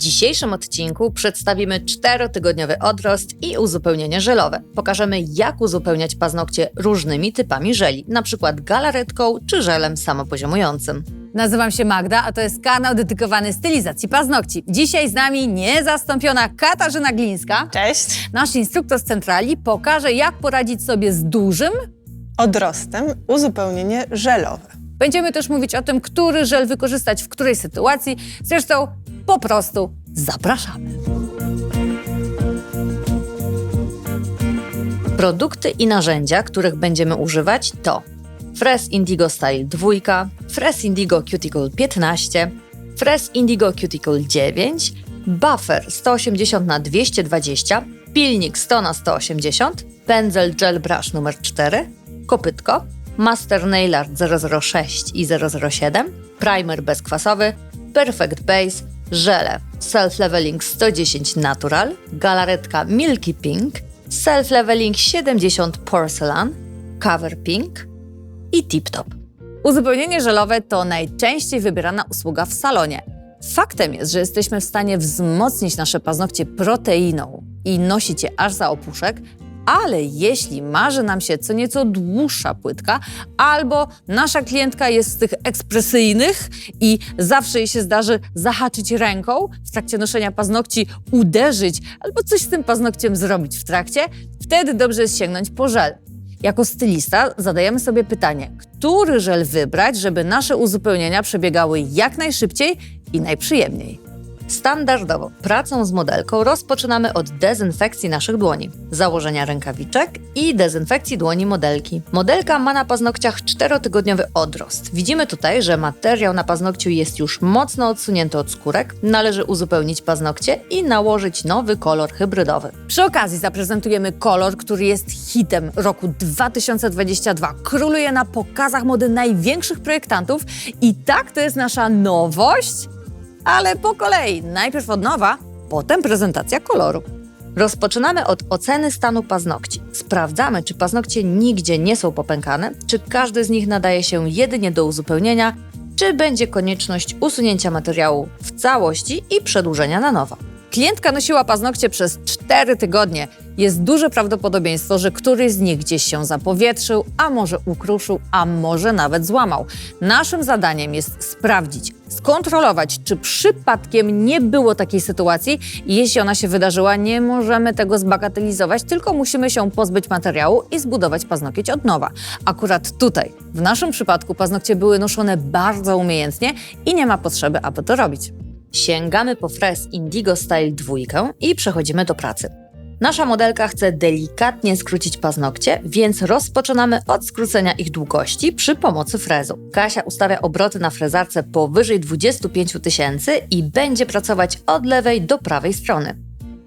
dzisiejszym odcinku przedstawimy 4-tygodniowy odrost i uzupełnienie żelowe. Pokażemy, jak uzupełniać paznokcie różnymi typami żeli, np. galaretką czy żelem samopoziomującym. Nazywam się Magda, a to jest kanał dedykowany stylizacji paznokci. Dzisiaj z nami niezastąpiona Katarzyna Glińska. Cześć! Nasz instruktor z centrali pokaże, jak poradzić sobie z dużym Odrostem uzupełnienie żelowe. Będziemy też mówić o tym, który żel wykorzystać w której sytuacji. Zresztą po prostu zapraszamy. Produkty i narzędzia, których będziemy używać to Fresh Indigo Style 2, Fresh Indigo Cuticle 15, Fresh Indigo Cuticle 9, buffer 180×220, pilnik 100×180, pędzel Gel Brush numer 4, kopytko, Master Nail Art 006 i 007, primer bezkwasowy, Perfect Base, żele Self Leveling 110 Natural, galaretka Milky Pink, Self Leveling 70 Porcelain, Cover Pink i Tip Top. Uzupełnienie żelowe to najczęściej wybierana usługa w salonie. Faktem jest, że jesteśmy w stanie wzmocnić nasze paznokcie proteiną i nosić je aż za opuszek, ale jeśli marzy nam się co nieco dłuższa płytka, albo nasza klientka jest z tych ekspresyjnych i zawsze jej się zdarzy zahaczyć ręką w trakcie noszenia paznokci, uderzyć albo coś z tym paznokciem zrobić w trakcie, wtedy dobrze jest sięgnąć po żel. Jako stylista zadajemy sobie pytanie, który żel wybrać, żeby nasze uzupełnienia przebiegały jak najszybciej i najprzyjemniej. Standardowo pracą z modelką rozpoczynamy od dezynfekcji naszych dłoni, założenia rękawiczek i dezynfekcji dłoni modelki. Modelka ma na paznokciach 4-tygodniowy odrost. Widzimy tutaj, że materiał na paznokciu jest już mocno odsunięty od skórek, należy uzupełnić paznokcie i nałożyć nowy kolor hybrydowy. Przy okazji zaprezentujemy kolor, który jest hitem roku 2022. Króluje na pokazach mody największych projektantów i tak to jest nasza nowość. Ale po kolei, najpierw od nowa, potem prezentacja koloru. Rozpoczynamy od oceny stanu paznokci. Sprawdzamy, czy paznokcie nigdzie nie są popękane, czy każdy z nich nadaje się jedynie do uzupełnienia, czy będzie konieczność usunięcia materiału w całości i przedłużenia na nowo. Klientka nosiła paznokcie przez 4 tygodnie. Jest duże prawdopodobieństwo, że któryś z nich gdzieś się zapowietrzył, a może ukruszył, a może nawet złamał. Naszym zadaniem jest sprawdzić, skontrolować, czy przypadkiem nie było takiej sytuacji i jeśli ona się wydarzyła, nie możemy tego zbagatelizować, tylko musimy się pozbyć materiału i zbudować paznokieć od nowa. Akurat tutaj, w naszym przypadku, paznokcie były noszone bardzo umiejętnie i nie ma potrzeby, aby to robić. Sięgamy po Fresh Indigo Style 2 i przechodzimy do pracy. Nasza modelka chce delikatnie skrócić paznokcie, więc rozpoczynamy od skrócenia ich długości przy pomocy frezu. Kasia ustawia obroty na frezarce powyżej 25 000 i będzie pracować od lewej do prawej strony.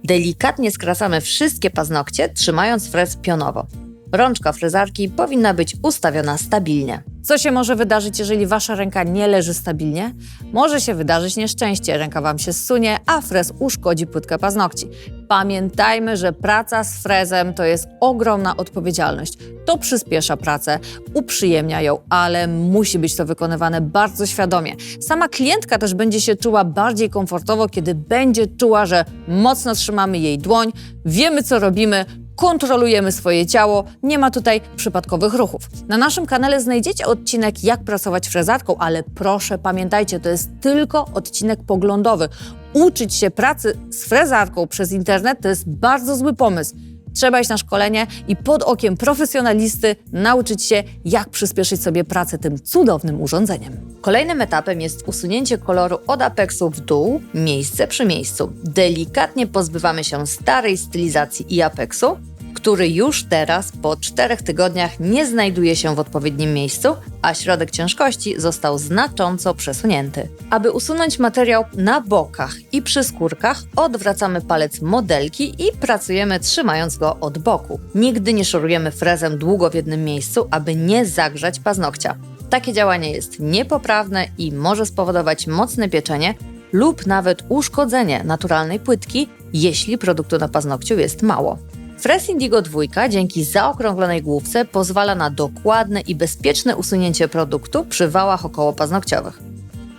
Delikatnie skracamy wszystkie paznokcie, trzymając frez pionowo. Rączka frezarki powinna być ustawiona stabilnie. Co się może wydarzyć, jeżeli wasza ręka nie leży stabilnie? Może się wydarzyć nieszczęście, ręka wam się zsunie, a frez uszkodzi płytkę paznokci. Pamiętajmy, że praca z frezem to jest ogromna odpowiedzialność. To przyspiesza pracę, uprzyjemnia ją, ale musi być to wykonywane bardzo świadomie. Sama klientka też będzie się czuła bardziej komfortowo, kiedy będzie czuła, że mocno trzymamy jej dłoń, wiemy co robimy, kontrolujemy swoje ciało, nie ma tutaj przypadkowych ruchów. Na naszym kanale znajdziecie odcinek, jak pracować frezarką, ale proszę pamiętajcie, to jest tylko odcinek poglądowy. Uczyć się pracy z frezarką przez internet to jest bardzo zły pomysł. Trzeba iść na szkolenie i pod okiem profesjonalisty nauczyć się, jak przyspieszyć sobie pracę tym cudownym urządzeniem. Kolejnym etapem jest usunięcie koloru od apeksu w dół, miejsce przy miejscu. Delikatnie pozbywamy się starej stylizacji i apeksu, który już teraz po 4 tygodniach nie znajduje się w odpowiednim miejscu, a środek ciężkości został znacząco przesunięty. Aby usunąć materiał na bokach i przy skórkach, odwracamy palec modelki i pracujemy trzymając go od boku. Nigdy nie szorujemy frezem długo w jednym miejscu, aby nie zagrzać paznokcia. Takie działanie jest niepoprawne i może spowodować mocne pieczenie lub nawet uszkodzenie naturalnej płytki, jeśli produktu na paznokciu jest mało. Fresh Indigo 2 dzięki zaokrąglonej główce pozwala na dokładne i bezpieczne usunięcie produktu przy wałach okołopaznokciowych.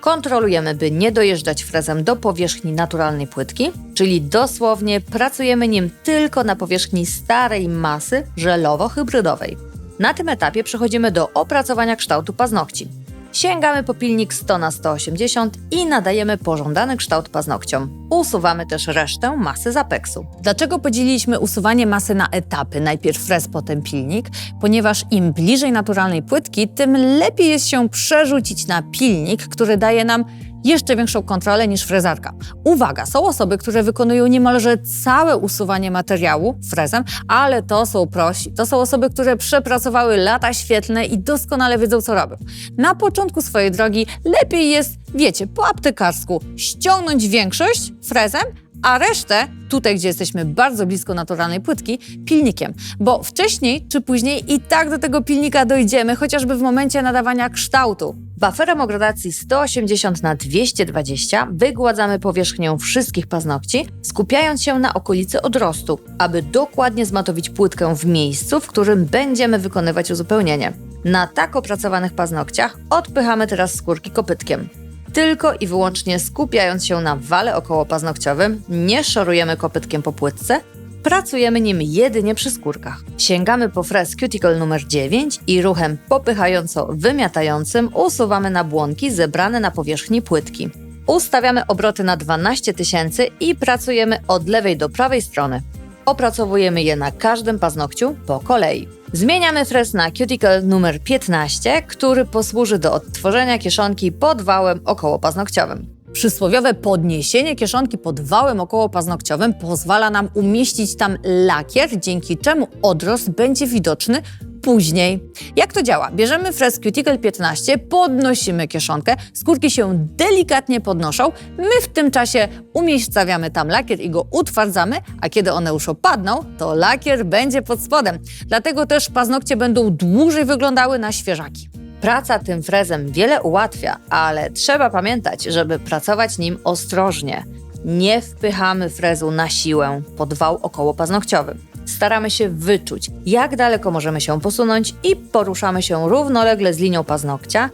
Kontrolujemy, by nie dojeżdżać frezem do powierzchni naturalnej płytki, czyli dosłownie pracujemy nim tylko na powierzchni starej masy żelowo-hybrydowej. Na tym etapie przechodzimy do opracowania kształtu paznokci. Sięgamy po pilnik 100×180 i nadajemy pożądany kształt paznokciom. Usuwamy też resztę masy z apeksu. Dlaczego podzieliliśmy usuwanie masy na etapy? Najpierw frez, potem pilnik. Ponieważ im bliżej naturalnej płytki, tym lepiej jest się przerzucić na pilnik, który daje nam jeszcze większą kontrolę niż frezarka. Uwaga, są osoby, które wykonują niemalże całe usuwanie materiału frezem, ale to są prosi. To są osoby, które przepracowały lata świetlne i doskonale wiedzą, co robią. Na początku swojej drogi lepiej jest, wiecie, po aptekarsku ściągnąć większość frezem, a resztę, tutaj gdzie jesteśmy bardzo blisko naturalnej płytki, pilnikiem. Bo wcześniej czy później i tak do tego pilnika dojdziemy, chociażby w momencie nadawania kształtu. Bufferem o gradacji 180×220 wygładzamy powierzchnię wszystkich paznokci, skupiając się na okolicy odrostu, aby dokładnie zmatowić płytkę w miejscu, w którym będziemy wykonywać uzupełnienie. Na tak opracowanych paznokciach odpychamy teraz skórki kopytkiem. Tylko i wyłącznie skupiając się na wale okołopaznokciowym, nie szorujemy kopytkiem po płytce, pracujemy nim jedynie przy skórkach. Sięgamy po frez cuticle numer 9 i ruchem popychająco-wymiatającym usuwamy nabłonki zebrane na powierzchni płytki. Ustawiamy obroty na 12 000 i pracujemy od lewej do prawej strony. Opracowujemy je na każdym paznokciu po kolei. Zmieniamy frez na cuticle numer 15, który posłuży do odtworzenia kieszonki pod wałem okołopaznokciowym. Przysłowiowe podniesienie kieszonki pod wałem okołopaznokciowym pozwala nam umieścić tam lakier, dzięki czemu odrost będzie widoczny później. Jak to działa? Bierzemy frez cuticle 15, podnosimy kieszonkę, skórki się delikatnie podnoszą, my w tym czasie umiejscawiamy tam lakier i go utwardzamy, a kiedy one już opadną, to lakier będzie pod spodem. Dlatego też paznokcie będą dłużej wyglądały na świeżaki. Praca tym frezem wiele ułatwia, ale trzeba pamiętać, żeby pracować nim ostrożnie. Nie wpychamy frezu na siłę pod wał okołopaznokciowy. Staramy się wyczuć, jak daleko możemy się posunąć i poruszamy się równolegle z linią paznokcia.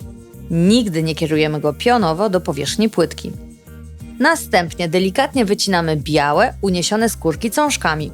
Nigdy nie kierujemy go pionowo do powierzchni płytki. Następnie delikatnie wycinamy białe, uniesione skórki cążkami.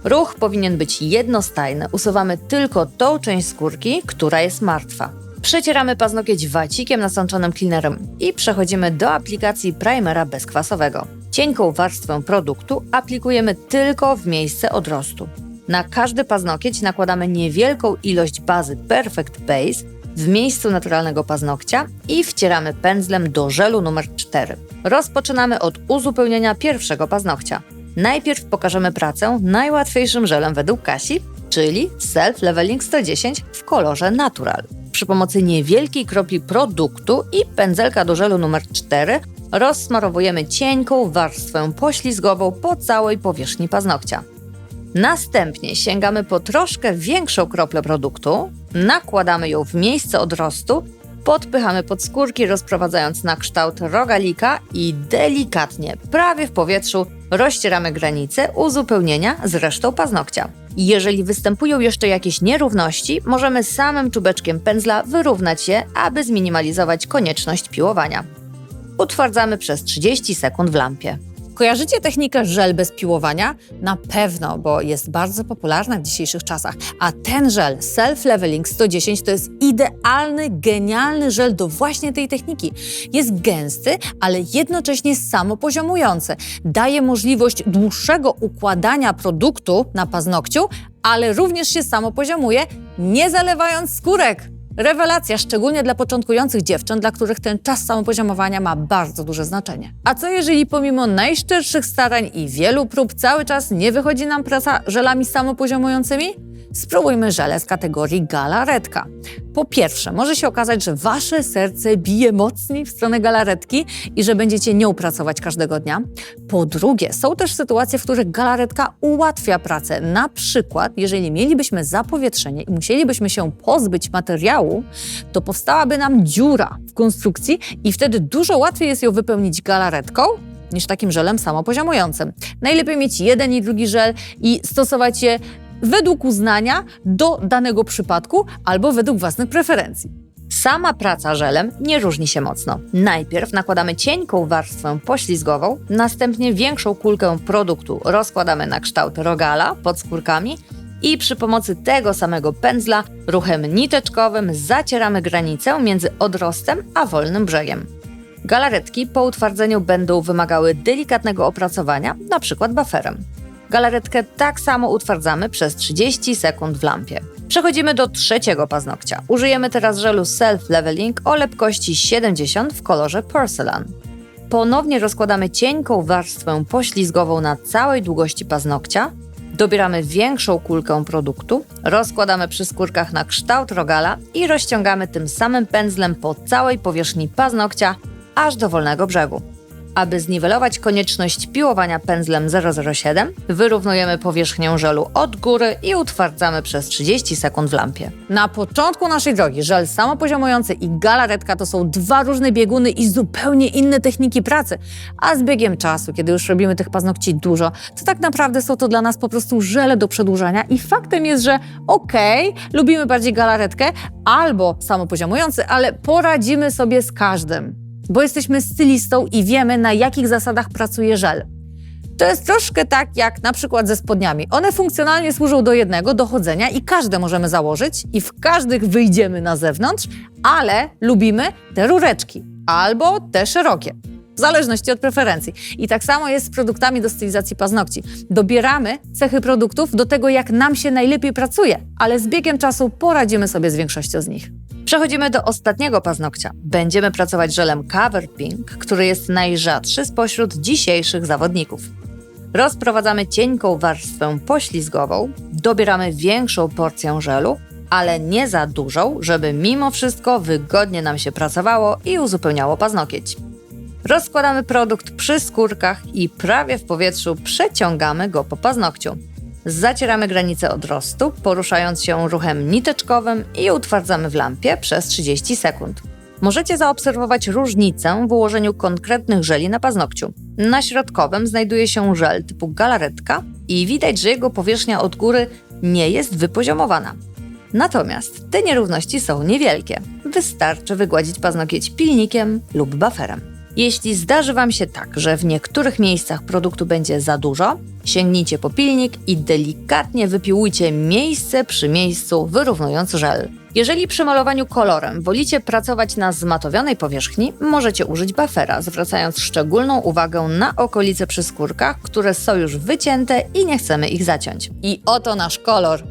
Ruch powinien być jednostajny, usuwamy tylko tą część skórki, która jest martwa. Przecieramy paznokieć wacikiem nasączonym cleanerem i przechodzimy do aplikacji primera bezkwasowego. Cienką warstwę produktu aplikujemy tylko w miejsce odrostu. Na każdy paznokieć nakładamy niewielką ilość bazy Perfect Base w miejscu naturalnego paznokcia i wcieramy pędzlem do żelu numer 4. Rozpoczynamy od uzupełnienia pierwszego paznokcia. Najpierw pokażemy pracę najłatwiejszym żelem według Kasi, czyli Self Leveling 110 w kolorze Natural. Przy pomocy niewielkiej kropli produktu i pędzelka do żelu numer 4 rozsmarowujemy cienką warstwę poślizgową po całej powierzchni paznokcia. Następnie sięgamy po troszkę większą kroplę produktu, nakładamy ją w miejsce odrostu, podpychamy pod skórki, rozprowadzając na kształt rogalika i delikatnie, prawie w powietrzu, rozcieramy granice uzupełnienia z resztą paznokcia. Jeżeli występują jeszcze jakieś nierówności, możemy samym czubeczkiem pędzla wyrównać je, aby zminimalizować konieczność piłowania. Utwardzamy przez 30 sekund w lampie. Kojarzycie technikę żel bez piłowania? Na pewno, bo jest bardzo popularna w dzisiejszych czasach. A ten żel Self Leveling 110 to jest idealny, genialny żel do właśnie tej techniki. Jest gęsty, ale jednocześnie samopoziomujący. Daje możliwość dłuższego układania produktu na paznokciu, ale również się samopoziomuje, nie zalewając skórek. Rewelacja, szczególnie dla początkujących dziewcząt, dla których ten czas samopoziomowania ma bardzo duże znaczenie. A co jeżeli pomimo najszczerszych starań i wielu prób cały czas nie wychodzi nam praca żelami samopoziomującymi? Spróbujmy żele z kategorii galaretka. Po pierwsze, może się okazać, że wasze serce bije mocniej w stronę galaretki i że będziecie nią pracować każdego dnia. Po drugie, są też sytuacje, w których galaretka ułatwia pracę. Na przykład, jeżeli mielibyśmy zapowietrzenie i musielibyśmy się pozbyć materiału, to powstałaby nam dziura w konstrukcji i wtedy dużo łatwiej jest ją wypełnić galaretką niż takim żelem samopoziomującym. Najlepiej mieć jeden i drugi żel i stosować je według uznania do danego przypadku albo według własnych preferencji. Sama praca żelem nie różni się mocno. Najpierw nakładamy cienką warstwę poślizgową, następnie większą kulkę produktu rozkładamy na kształt rogala pod skórkami i przy pomocy tego samego pędzla ruchem niteczkowym zacieramy granicę między odrostem a wolnym brzegiem. Galaretki po utwardzeniu będą wymagały delikatnego opracowania, np. baferem. Galaretkę tak samo utwardzamy przez 30 sekund w lampie. Przechodzimy do trzeciego paznokcia. Użyjemy teraz żelu Self Leveling o lepkości 70 w kolorze Porcelain. Ponownie rozkładamy cienką warstwę poślizgową na całej długości paznokcia, dobieramy większą kulkę produktu, rozkładamy przy skórkach na kształt rogala i rozciągamy tym samym pędzlem po całej powierzchni paznokcia, aż do wolnego brzegu. Aby zniwelować konieczność piłowania pędzlem 007, wyrównujemy powierzchnię żelu od góry i utwardzamy przez 30 sekund w lampie. Na początku naszej drogi żel samopoziomujący i galaretka to są dwa różne bieguny i zupełnie inne techniki pracy. A z biegiem czasu, kiedy już robimy tych paznokci dużo, to tak naprawdę są to dla nas po prostu żele do przedłużania i faktem jest, że lubimy bardziej galaretkę albo samopoziomujący, ale poradzimy sobie z każdym. Bo jesteśmy stylistą i wiemy, na jakich zasadach pracuje żel. To jest troszkę tak jak na przykład ze spodniami. One funkcjonalnie służą do jednego, do chodzenia i każde możemy założyć i w każdych wyjdziemy na zewnątrz, ale lubimy te rureczki albo te szerokie. W zależności od preferencji. I tak samo jest z produktami do stylizacji paznokci. Dobieramy cechy produktów do tego, jak nam się najlepiej pracuje, ale z biegiem czasu poradzimy sobie z większością z nich. Przechodzimy do ostatniego paznokcia. Będziemy pracować żelem Cover Pink, który jest najrzadszy spośród dzisiejszych zawodników. Rozprowadzamy cienką warstwę poślizgową, dobieramy większą porcję żelu, ale nie za dużą, żeby mimo wszystko wygodnie nam się pracowało i uzupełniało paznokieć. Rozkładamy produkt przy skórkach i prawie w powietrzu przeciągamy go po paznokciu. Zacieramy granicę odrostu, poruszając się ruchem niteczkowym i utwardzamy w lampie przez 30 sekund. Możecie zaobserwować różnicę w ułożeniu konkretnych żeli na paznokciu. Na środkowym znajduje się żel typu galaretka i widać, że jego powierzchnia od góry nie jest wypoziomowana. Natomiast te nierówności są niewielkie. Wystarczy wygładzić paznokieć pilnikiem lub baferem. Jeśli zdarzy Wam się tak, że w niektórych miejscach produktu będzie za dużo, sięgnijcie po pilnik i delikatnie wypiłujcie miejsce przy miejscu, wyrównując żel. Jeżeli przy malowaniu kolorem wolicie pracować na zmatowionej powierzchni, możecie użyć bafera, zwracając szczególną uwagę na okolice przy skórkach, które są już wycięte i nie chcemy ich zaciąć. I oto nasz kolor.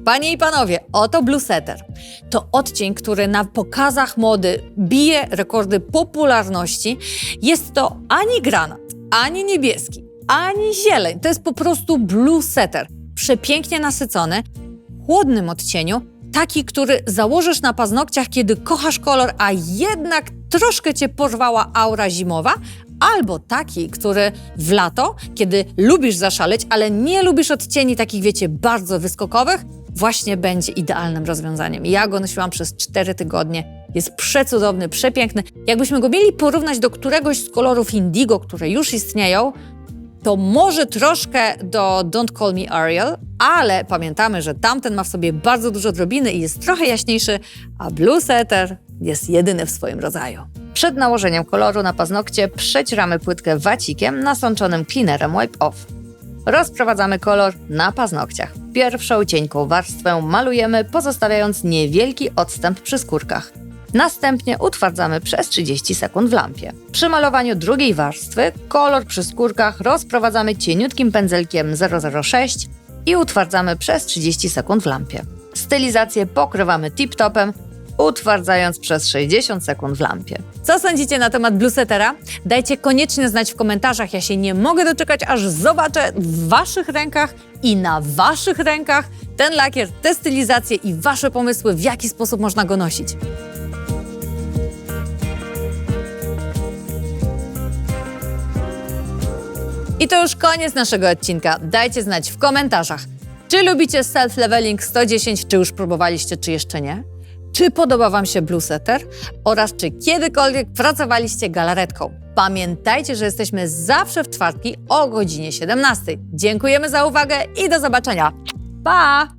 Panie i panowie, oto Blue Setter. To odcień, który na pokazach mody bije rekordy popularności. Jest to ani granat, ani niebieski, ani zieleń. To jest po prostu Blue Setter. Przepięknie nasycony, w chłodnym odcieniu, taki, który założysz na paznokciach, kiedy kochasz kolor, a jednak troszkę Cię porwała aura zimowa, albo taki, który w lato, kiedy lubisz zaszaleć, ale nie lubisz odcieni takich, wiecie, bardzo wyskokowych, właśnie będzie idealnym rozwiązaniem. Ja go nosiłam przez 4 tygodnie. Jest przecudowny, przepiękny. Jakbyśmy go mieli porównać do któregoś z kolorów indigo, które już istnieją, to może troszkę do Don't Call Me Ariel, ale pamiętamy, że tamten ma w sobie bardzo dużo drobiny i jest trochę jaśniejszy, a Blue Setter jest jedyny w swoim rodzaju. Przed nałożeniem koloru na paznokcie przecieramy płytkę wacikiem nasączonym cleanerem Wipe Off. Rozprowadzamy kolor na paznokciach. Pierwszą cienką warstwę malujemy, pozostawiając niewielki odstęp przy skórkach. Następnie utwardzamy przez 30 sekund w lampie. Przy malowaniu drugiej warstwy kolor przy skórkach rozprowadzamy cieniutkim pędzelkiem 006 i utwardzamy przez 30 sekund w lampie. Stylizację pokrywamy tip-topem, utwardzając przez 60 sekund w lampie. Co sądzicie na temat Blue Settera? Dajcie koniecznie znać w komentarzach. Ja się nie mogę doczekać, aż zobaczę w Waszych rękach i na Waszych rękach ten lakier, te stylizacje i Wasze pomysły, w jaki sposób można go nosić. I to już koniec naszego odcinka. Dajcie znać w komentarzach, czy lubicie Self Leveling 110, czy już próbowaliście, czy jeszcze nie? Czy podoba Wam się Blue Setter? Oraz czy kiedykolwiek pracowaliście galaretką? Pamiętajcie, że jesteśmy zawsze w czwartki o godzinie 17. Dziękujemy za uwagę i do zobaczenia. Pa!